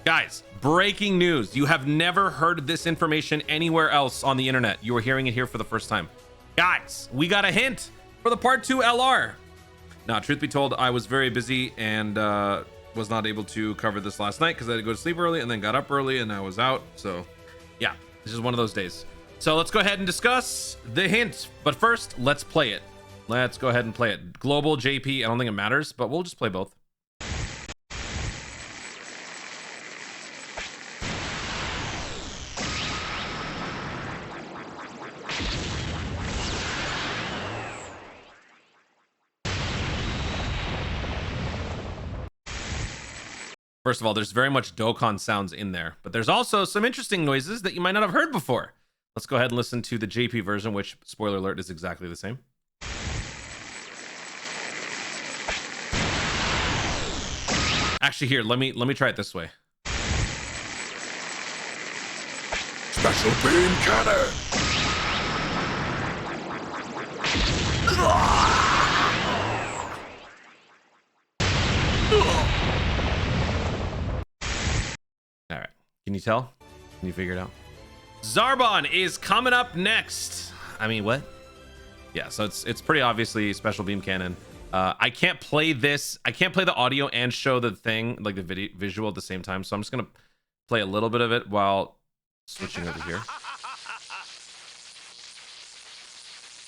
Guys, breaking news. You have never heard this information anywhere else on the internet. You are hearing it here for the first time. Guys, we got a hint for the part 2 LR. Now, truth be told, I was very busy and was not able to cover this last night because I had to go to sleep early and then got up early and I was out. So yeah, this is one of those days. So let's go ahead and discuss the hint. But first, let's play it. Let's go ahead and play it. Global, JP, I don't think it matters, but we'll just play both. First of all, there's very much Dokkan sounds in there, but there's also some interesting noises that you might not have heard before. Let's go ahead and listen to the JP version, which, spoiler alert, is exactly the same. Actually, here, let me try it this way. Special beam cannon. All right, can you tell? Can you figure it out? Zarbon is coming up next. I mean, what? Yeah, so it's pretty obviously special beam cannon. I can't play this. I can't play the audio and show the thing, like the visual at the same time. So I'm just gonna play a little bit of it while switching over here.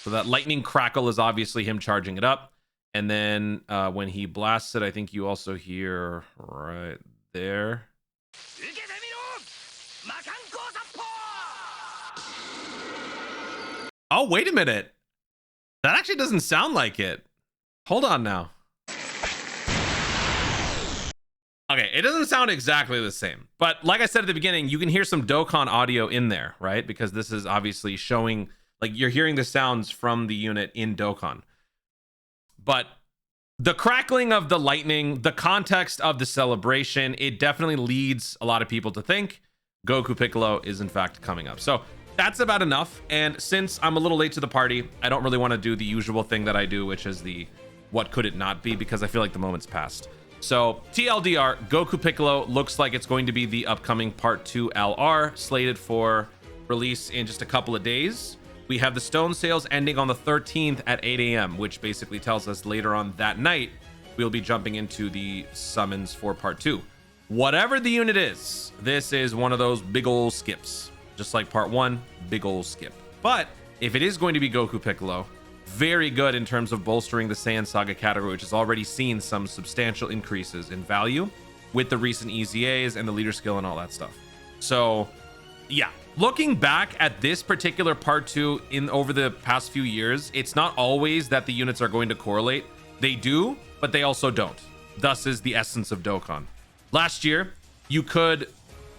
So that lightning crackle is obviously him charging it up. And then when he blasts it, I think you also hear right there. Oh, wait a minute. That actually doesn't sound like it. Hold on now. Okay, it doesn't sound exactly the same. But like I said at the beginning, you can hear some Dokkan audio in there, right? Because this is obviously showing, like, you're hearing the sounds from the unit in Dokkan. But the crackling of the lightning, the context of the celebration, it definitely leads a lot of people to think Goku Piccolo is in fact coming up. So that's about enough. And since I'm a little late to the party, I don't really want to do the usual thing that I do, which is the what could it not be, because I feel like the moment's passed. So TLDR, Goku Piccolo looks like it's going to be the upcoming part 2 LR, slated for release in just a couple of days. We have the stone sales ending on the 13th at 8 a.m., which basically tells us later on that night, we'll be jumping into the summons for part 2. Whatever the unit is, this is one of those big old skips. Just like part 1, big old skip. But if it is going to be Goku Piccolo, very good in terms of bolstering the Saiyan Saga category, which has already seen some substantial increases in value with the recent EZAs and the leader skill and all that stuff. So yeah, looking back at this particular part 2 in over the past few years, it's not always that the units are going to correlate. They do, but they also don't. Thus is the essence of Dokkan. Last year, you could,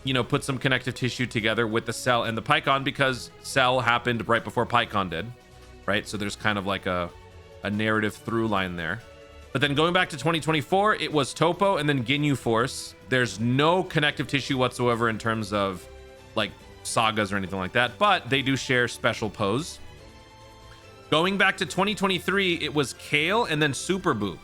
you know, put some connective tissue together with the Cell and the Pikkon because Cell happened right before Pikkon did, right? So there's kind of like a narrative through line there. But then going back to 2024, it was Topo and then Ginyu Force. There's no connective tissue whatsoever in terms of like sagas or anything like that, but they do share special pose. Going back to 2023, it was Kale and then Super Boo.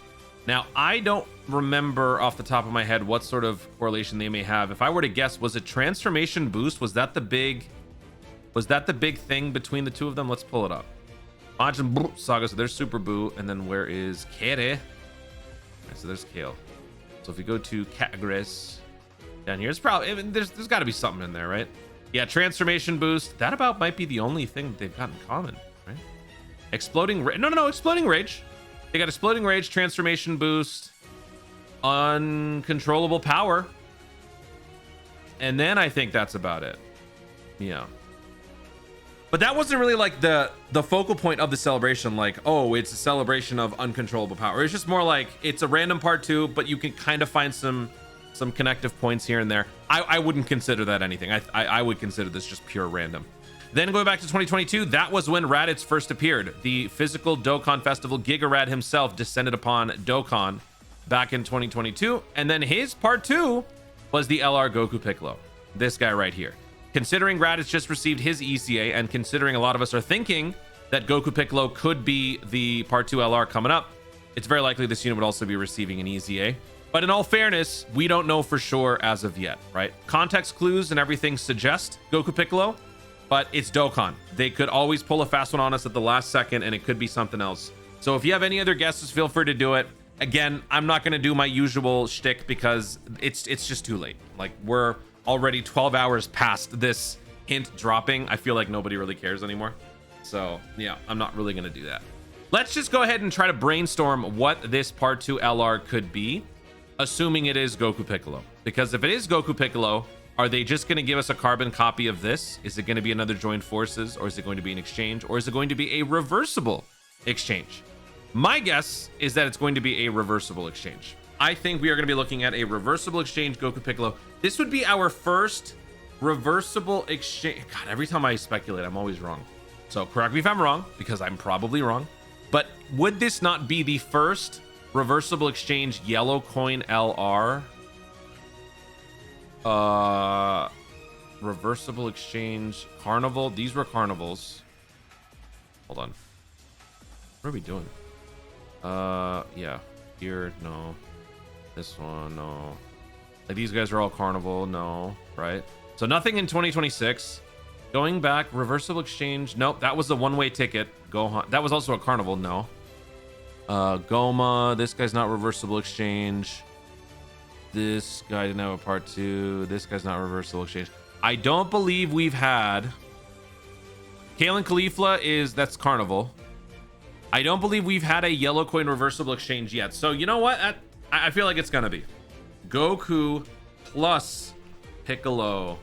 Now, I don't remember off the top of my head what sort of correlation they may have. If I were to guess, was it Transformation Boost? Was that the big thing between the two of them? Let's pull it up. Majin Saga, so there's Super Boo, and then where is Kere? Right, so there's Kale. So if we go to categories down here, it's probably, I mean, there's got to be something in there, right? Yeah, Transformation Boost. That about might be the only thing that they've got in common, right? Exploding Rage. No, Exploding Rage. They got Exploding Rage, Transformation Boost, Uncontrollable Power, and then I think that's about it. Yeah. But that wasn't really like the focal point of the celebration, like, oh, it's a celebration of uncontrollable power. It's just more like it's a random part 2, but you can kind of find some connective points here and there. I wouldn't consider that anything. I would consider this just pure random. Then going back to 2022, that was when Raditz first appeared. The physical Dokkan Festival, Giga Rad himself descended upon Dokkan back in 2022. And then his part 2 was the LR Goku Piccolo. This guy right here. Considering Raditz just received his ECA, and considering a lot of us are thinking that Goku Piccolo could be the part 2 LR coming up, it's very likely this unit would also be receiving an EZA. But in all fairness, we don't know for sure as of yet, right? Context clues and everything suggest Goku Piccolo, but it's Dokkan. They could always pull a fast one on us at the last second, and it could be something else. So if you have any other guesses, feel free to do it. Again, I'm not going to do my usual shtick because it's just too late. Like, we're already 12 hours past this hint dropping. I feel like nobody really cares anymore. So yeah, I'm not really going to do that. Let's just go ahead and try to brainstorm what this part 2 LR could be, assuming it is Goku Piccolo. Because if it is Goku Piccolo, are they just going to give us a carbon copy of this? Is it going to be another joined forces, or is it going to be an exchange, or is it going to be a reversible exchange? My guess is that it's going to be a reversible exchange. I think we are going to be looking at a reversible exchange Goku Piccolo. This would be our first reversible exchange. God, every time I speculate, I'm always wrong. So correct me if I'm wrong, because I'm probably wrong. But would this not be the first reversible exchange yellow coin LR? Reversible exchange carnival. These were carnivals. Hold on. What are we doing? Yeah. Here, no. This one, no. Like, these guys are all carnival, no. Right? So nothing in 2026. Going back, reversible exchange. Nope, that was the one-way ticket. Gohan. That was also a carnival, no. Goma. This guy's not reversible exchange. This guy didn't have a part 2. This guy's not reversible exchange. I don't believe we've had. Kalen Caulifla that's carnival. I don't believe we've had a yellow coin reversible exchange yet. So you know what? I feel like it's gonna be Goku plus Piccolo.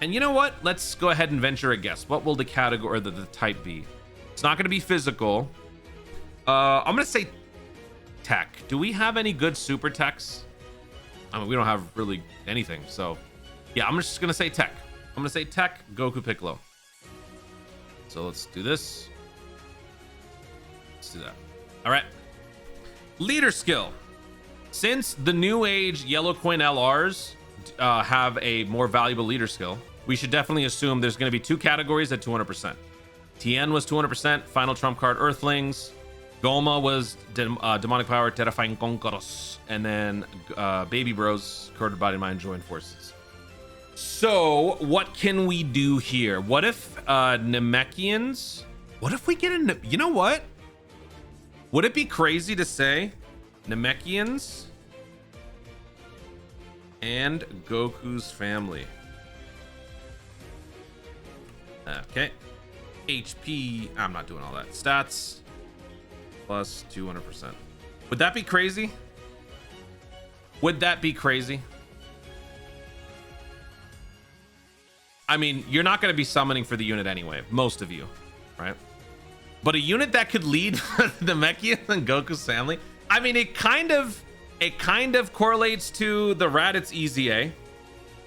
And you know what? Let's go ahead and venture a guess. What will the category or the type be? It's not gonna be physical. I'm gonna say tech. Do we have any good super techs? I mean, we don't have really anything. So yeah, I'm just gonna say tech. I'm gonna say tech Goku Piccolo. So let's do this. Let's do that. All right. Leader skill. Since the new age yellow coin LRs have a more valuable leader skill, we should definitely assume there's going to be 2 categories at 200%. Tien was 200%, final trump card Earthlings. Goma was demonic power, terrifying Conqueros, and then Baby Bros, coded body mind joined forces. So what can we do here? What if Namekians? What if we get a? You know what? Would it be crazy to say Namekians and Goku's family? Okay. HP. I'm not doing all that. Stats plus 200%. Would that be crazy? Would that be crazy? I mean, you're not going to be summoning for the unit anyway, most of you, right? But a unit that could lead the Namekians and Goku's family. I mean, it kind of correlates to the Raditz EZA.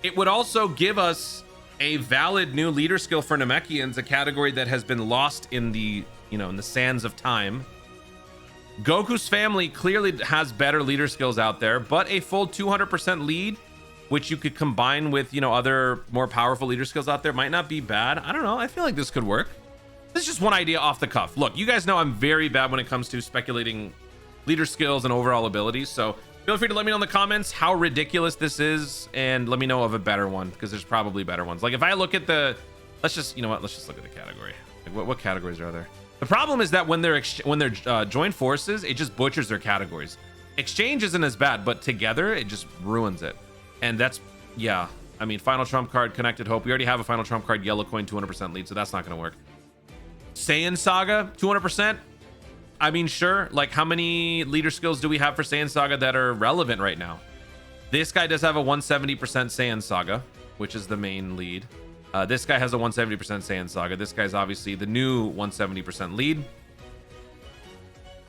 It would also give us a valid new leader skill for Namekians, a category that has been lost in the, in the sands of time. Goku's family clearly has better leader skills out there, but a full 200% lead, which you could combine with, other more powerful leader skills out there, might not be bad. I don't know. I feel like this could work. This is just one idea off the cuff. Look, you guys know I'm very bad when it comes to speculating leader skills and overall abilities, so feel free to let me know in the comments how ridiculous this is, and let me know of a better one, because there's probably better ones. Like, if I look at the, let's just look at the category. Like, what categories are there? The problem is that when they're joined forces, it just butchers their categories. Exchange isn't as bad, but together it just ruins it. And that's, yeah, I mean, final trump card, connected hope. We already have a final trump card, yellow coin, 200% lead, so that's not going to work. Saiyan Saga, 200%. I mean, sure. Like, how many leader skills do we have for Saiyan Saga that are relevant right now? This guy does have a 170% Saiyan Saga, which is the main lead. This guy has a 170% Saiyan Saga. This guy's obviously the new 170% lead.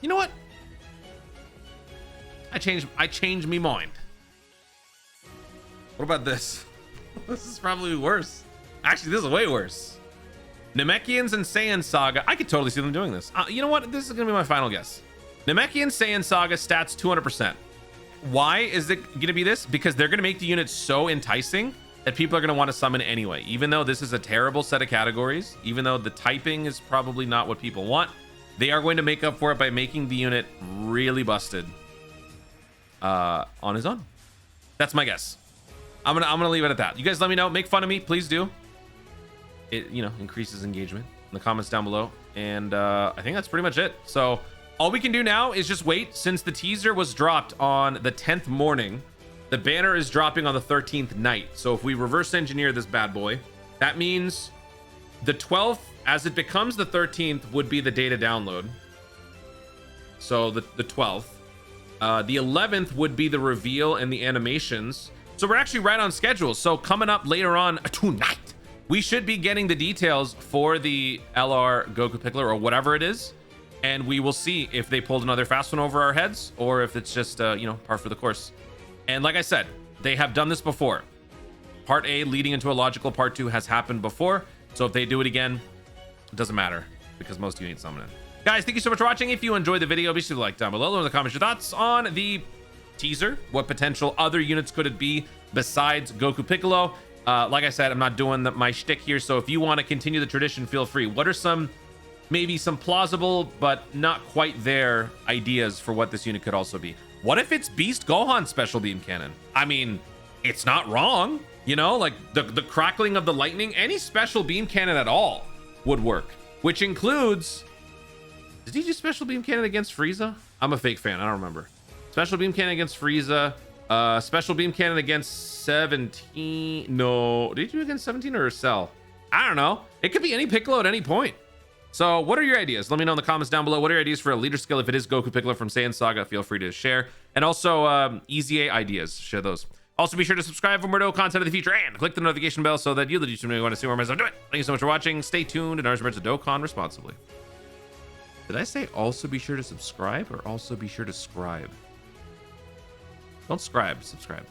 You know what? I changed me mind. What about this? This is probably worse. Actually, this is way worse. Namekians and Saiyan Saga. I could totally see them doing this. You know what? This is going to be my final guess. Namekian Saiyan Saga stats 200%. Why is it going to be this? Because they're going to make the unit so enticing that people are going to want to summon anyway. Even though this is a terrible set of categories, even though the typing is probably not what people want, they are going to make up for it by making the unit really busted. on his own. That's my guess. I'm gonna leave it at that. You guys let me know. Make fun of me, please do. It, you know, increases engagement in the comments down below. And I think that's pretty much it. So all we can do now is just wait. Since the teaser was dropped on the 10th morning, the banner is dropping on the 13th night. So if we reverse engineer this bad boy, that means the 12th, as it becomes the 13th, would be the data download. So the 12th. The 11th would be the reveal and the animations. So we're actually right on schedule. So coming up later on tonight, we should be getting the details for the LR Goku Piccolo or whatever it is. And we will see if they pulled another fast one over our heads or if it's just, you know, par for the course. And like I said, they have done this before. Part A leading into a logical part 2 has happened before. So if they do it again, it doesn't matter because most units summon it. Guys, thank you so much for watching. If you enjoyed the video, be sure to like down below. Leave in the comments your thoughts on the teaser. What potential other units could it be besides Goku Piccolo? Like I said, I'm not doing my shtick here. So if you want to continue the tradition, feel free. What are some, maybe some plausible, but not quite there ideas for what this unit could also be? What if it's Beast Gohan special beam cannon? I mean, it's not wrong. You know, like the crackling of the lightning, any special beam cannon at all would work, which includes, did he do special beam cannon against Frieza? I'm a fake fan. I don't remember. Special beam cannon against Frieza. Special beam cannon against 17. No, did you do against 17 or Cell? I don't know. It could be any Piccolo at any point. So what are your ideas? Let me know in the comments down below. What are your ideas for a leader skill? If it is Goku Piccolo from Saiyan Saga, feel free to share. And also Easy A ideas, share those. Also be sure to subscribe for more content in the future and click the notification bell so that you, the YouTube, want to see more as I do it. Thank you so much for watching. Stay tuned and remember to Dokkan responsibly. Did I say also be sure to subscribe or also be sure to scribe? Don't scribe, subscribe.